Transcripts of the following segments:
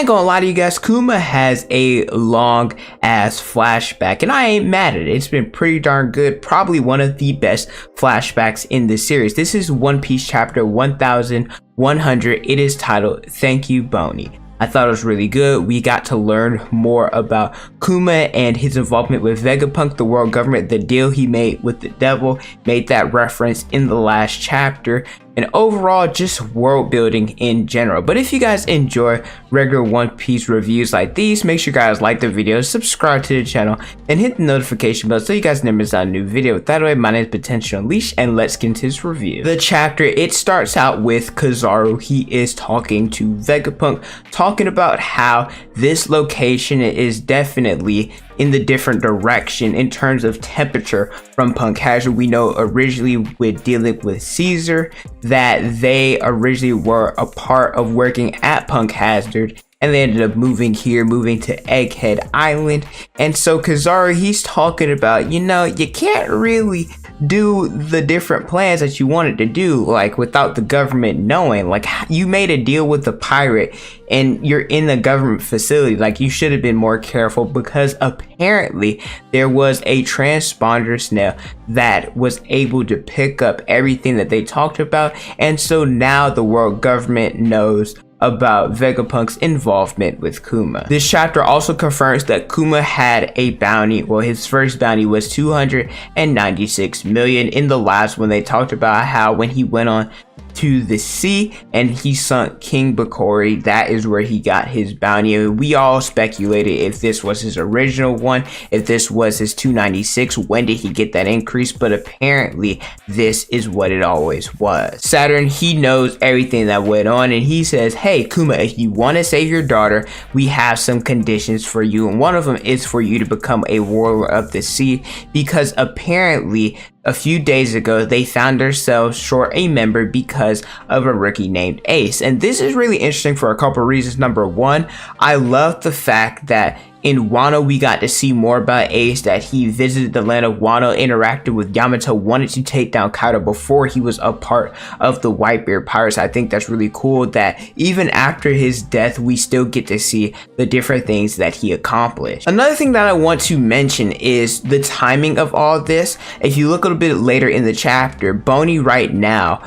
ain't gonna lie to you guys, Kuma has a long ass flashback and I ain't mad at it. It's been pretty darn good, probably one of the best flashbacks in this series. This is One Piece chapter 1100. It is titled Thank You Bonney. I thought it was really good. We got to learn more about Kuma and his involvement with Vegapunk, the world government, the deal he made with the devil, made that reference in the last chapter, and overall just world building in general. But if you guys enjoy regular One Piece reviews like these, make sure you guys like the video, subscribe to the channel, and hit the notification bell so you guys never miss out on a new video. With that away, my name is Potential Unleashed, and let's get into this review. The chapter, it starts out with Kizaru. He is talking to Vegapunk, talking about how this location is definitely in the different direction in terms of temperature from Punk Hazard. We know originally with dealing with Caesar that they originally were a part of working at Punk Hazard, and they ended up moving here, moving to Egghead Island. And so Kizaru, he's talking about, you know, you can't really do the different plans that you wanted to do, like without the government knowing. Like, you made a deal with the pirate and you're in the government facility. Like, you should have been more careful, because apparently there was a transponder snail that was able to pick up everything that they talked about. And so now the world government knows about Vegapunk's involvement with Kuma. This chapter also confirms that Kuma had a bounty. Well, his first bounty was 296 million. In the last one, they talked about how when he went on to the sea and he sunk King Bakori, that is where he got his bounty. And we all speculated if this was his original one, if this was his 296, when did he get that increase? But apparently this is what it always was. Saturn, he knows everything that went on, and he says, hey Kuma, if you want to save your daughter, we have some conditions for you, and one of them is for you to become a warlord of the sea, because apparently a few days ago they found themselves short a member because of a rookie named Ace. And this is really interesting for a couple of reasons. Number one, I love the fact that in Wano we got to see more about Ace, that he visited the land of Wano, interacted with Yamato, wanted to take down Kaido before he was a part of the Whitebeard Pirates. I think that's really cool that even after his death we still get to see the different things that he accomplished. Another thing that I want to mention is the timing of all this. If you look a little bit later in the chapter, Bonney right now,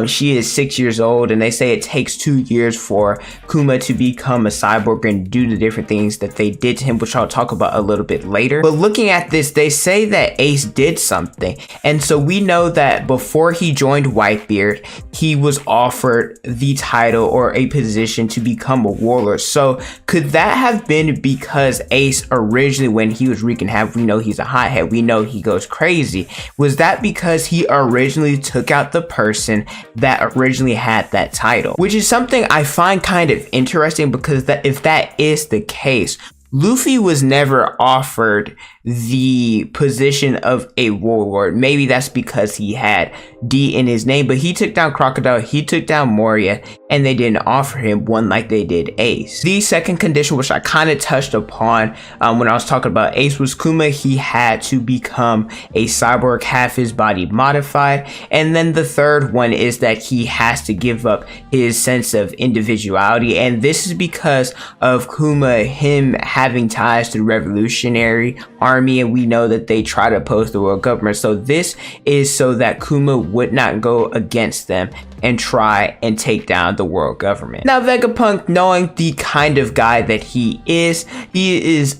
she is 6 years old, and they say it takes 2 years for Kuma to become a cyborg and do the different things that they did to him, which I'll talk about a little bit later. But looking at this, they say that Ace did something, and so we know that before he joined Whitebeard, he was offered the title or a position to become a warlord. So could that have been because Ace originally, when he was wreaking havoc, we know he's a hothead, we know he goes crazy, was that because he originally took out the person that originally had that title? Which is something I find kind of interesting, because that if that is the case, Luffy was never offered the position of a warlord. Maybe that's because he had D in his name, but he took down Crocodile, he took down Moria, and they didn't offer him one like they did Ace. The second condition, which I kind of touched upon when I was talking about Ace, was Kuma. He had to become a cyborg, have his body modified. And then the third one is that he has to give up his sense of individuality, and this is because of Kuma, him having ties to the revolutionary army, and we know that they try to oppose the world government. So this is so that Kuma would not go against them and try and take down the world government. Now Vegapunk, knowing the kind of guy that he is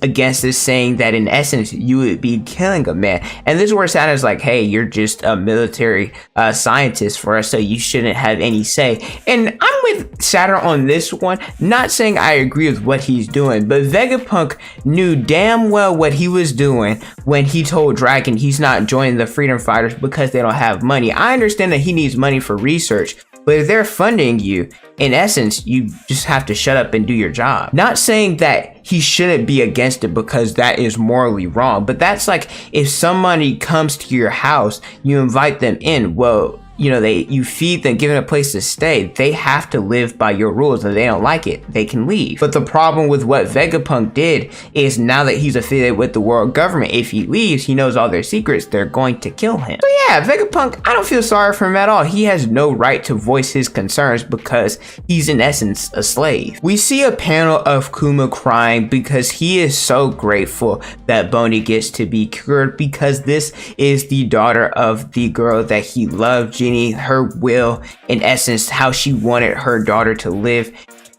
against this, saying that in essence you would be killing a man. And this is where Saturn's like, hey, you're just a military scientist for us, so you shouldn't have any say. And I'm with Saturn on this one, not saying I agree with what he's doing, but Vegapunk knew damn well what he was doing when he told Dragon he's not joining the freedom fighters because they don't have money. I understand that he needs money for research, but if they're funding you, in essence, you just have to shut up and do your job. Not saying that he shouldn't be against it, because that is morally wrong, but that's like if somebody comes to your house, you invite them in. Well, you feed them, give them a place to stay. They have to live by your rules, and if they don't like it, they can leave. But the problem with what Vegapunk did is now that he's affiliated with the world government, if he leaves, he knows all their secrets, they're going to kill him. So yeah, Vegapunk, I don't feel sorry for him at all. He has no right to voice his concerns because he's in essence a slave. We see a panel of Kuma crying because he is so grateful that Bonney gets to be cured, because this is the daughter of the girl that he loved, Jenny. Her will, in essence, how she wanted her daughter to live,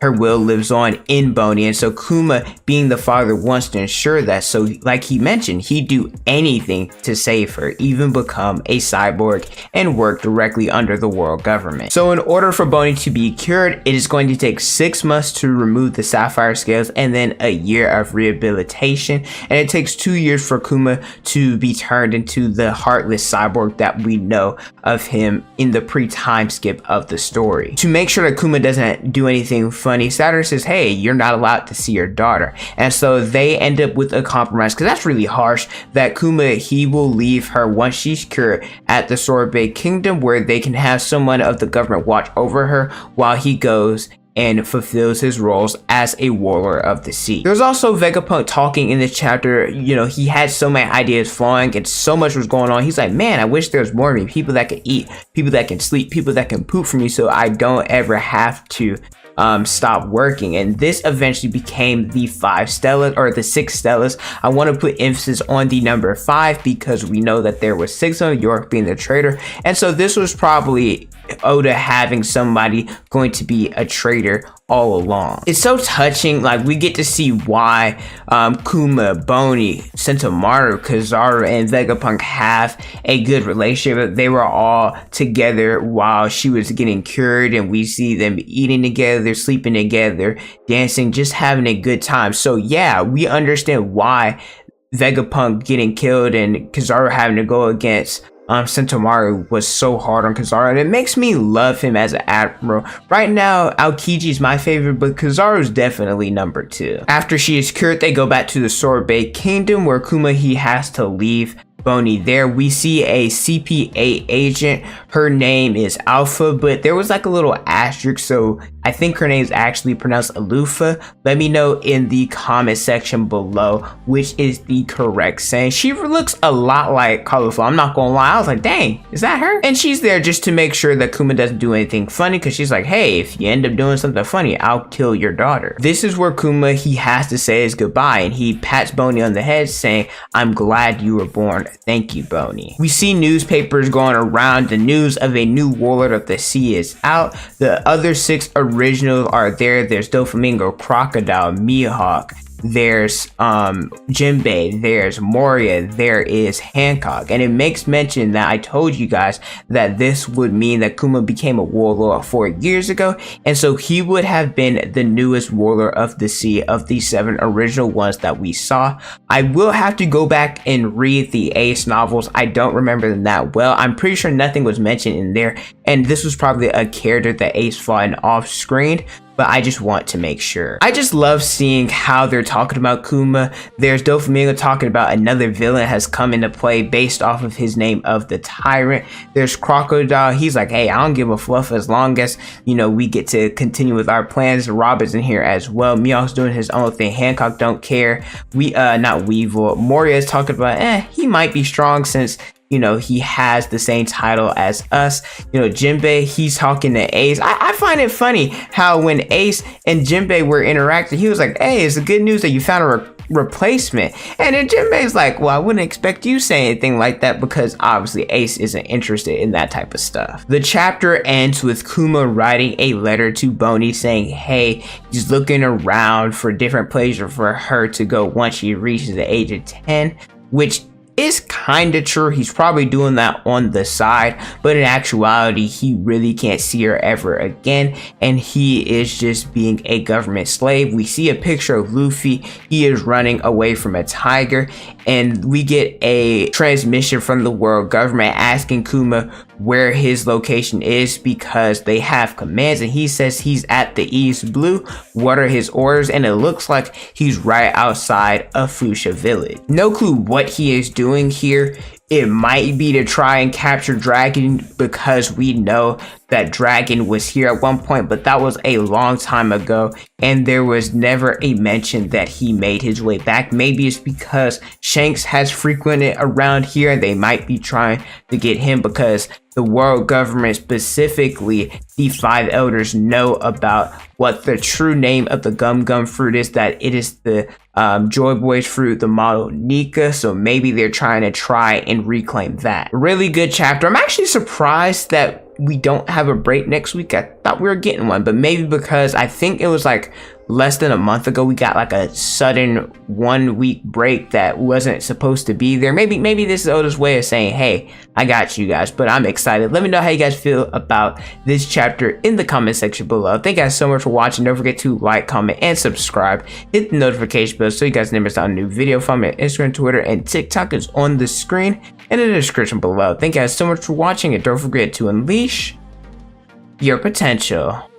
her will lives on in Bonney, and so Kuma, being the father, wants to ensure that. So like he mentioned, he'd do anything to save her, even become a cyborg and work directly under the world government. So in order for Bonney to be cured, it is going to take 6 months to remove the sapphire scales and then a year of rehabilitation, and it takes 2 years for Kuma to be turned into the heartless cyborg that we know of him in the pre-time skip of the story. To make sure that Kuma doesn't do anything funny, Saturn says, hey, you're not allowed to see your daughter. And so they end up with a compromise, because that's really harsh, that Kuma, he will leave her once she's cured at the Sorbet Kingdom, where they can have someone of the government watch over her while he goes and fulfills his roles as a warlord of the sea. There's also Vegapunk talking in this chapter. He had so many ideas flowing and so much was going on. He's like, man, I wish there was more of me, people that can eat, people that can sleep, people that can poop for me, so I don't ever have to stop working. And this eventually became the 5 stellas, or the 6 stellas. I want to put emphasis on the number 5 because we know that there was 6 of them, York being the traitor, and so this was probably Oda having somebody going to be a traitor all along. It's so touching. Like, we get to see why Kuma, Bonney, Sentomaru, Kizaru, and Vegapunk have a good relationship. They were all together while she was getting cured, and we see them eating together, sleeping together, dancing, just having a good time. So yeah, we understand why Vegapunk getting killed and Kizaru having to go against Sentomaru was so hard on Kizaru, and it makes me love him as an admiral. Right now, Aokiji is my favorite, but Kizaru is definitely number 2. After she is cured, they go back to the Sorbet Kingdom, where Kuma, he has to leave Bonney there. We see a CP8 agent. Her name is Alpha, but there was like a little asterisk, so I think her name is actually pronounced Alufa. Let me know in the comment section below which is the correct saying. She looks a lot like Colorful, I'm not gonna lie. I was like, dang, is that her? And she's there just to make sure that Kuma doesn't do anything funny, because she's like, hey, if you end up doing something funny, I'll kill your daughter. This is where Kuma, he has to say his goodbye, and he pats Bonney on the head saying, I'm glad you were born. Thank you, Bonney. We see newspapers going around. The news of a new warlord of the sea is out. The other 6 originals are there. There's Doflamingo, Crocodile, Mihawk, there's Jinbei, there's Moria, there is Hancock, and it makes mention that I told you guys that this would mean that Kuma became a warlord 4 years ago, and so he would have been the newest warlord of the sea of the 7 original ones that we saw. I will have to go back and read the Ace novels. I don't remember them that well. I'm pretty sure nothing was mentioned in there, and this was probably a character that Ace fought off screen, but I just want to make sure. I just love seeing how they're talking about Kuma. There's Doflamingo talking about another villain has come into play based off of his name of the Tyrant. There's Crocodile. He's like, hey, I don't give a fluff as long as, we get to continue with our plans. Robert's in here as well. Mihawk's doing his own thing. Hancock don't care. Not Weevil. Moria is talking about, he might be strong since he has the same title as us. Jinbei, he's talking to Ace. I find it funny how when Ace and Jinbei were interacting, he was like, hey, it's the good news that you found a replacement. And then Jinbei's like, well, I wouldn't expect you to say anything like that, because obviously Ace isn't interested in that type of stuff. The chapter ends with Kuma writing a letter to Bonney saying, hey, he's looking around for different places for her to go once she reaches the age of 10, which is kind of true. He's probably doing that on the side, but in actuality, he really can't see her ever again, and he is just being a government slave. We see a picture of Luffy. He is running away from a tiger, and we get a transmission from the world government asking Kuma where his location is, because they have commands, and he says he's at the East Blue. What are his orders? And it looks like he's right outside of Fuchsia Village. No clue what he is doing here. it might be to try and capture Dragon, because we know that Dragon was here at one point, but that was a long time ago and there was never a mention that he made his way back. Maybe it's because Shanks has frequented around here and they might be trying to get him, because the world government, specifically the 5 elders, know about what the true name of the Gum Gum fruit is, that it is the Joy Boy's fruit, the model Nika. So maybe they're trying and reclaim that. Really good chapter. I'm actually surprised that we don't have a break next week. I thought we were getting one, but maybe because I think it was like less than a month ago we got like a sudden 1 week break that wasn't supposed to be there. Maybe this is Oda's way of saying, hey, I got you guys. But I'm excited. Let me know how you guys feel about this chapter in the comment section below. Thank you guys so much for watching. Don't forget to like, comment, and subscribe. Hit the notification bell so you guys never miss out on a new video. Follow me on Instagram, Twitter, and TikTok is on the screen and in the description below. Thank you guys so much for watching, and don't forget to unleash your potential.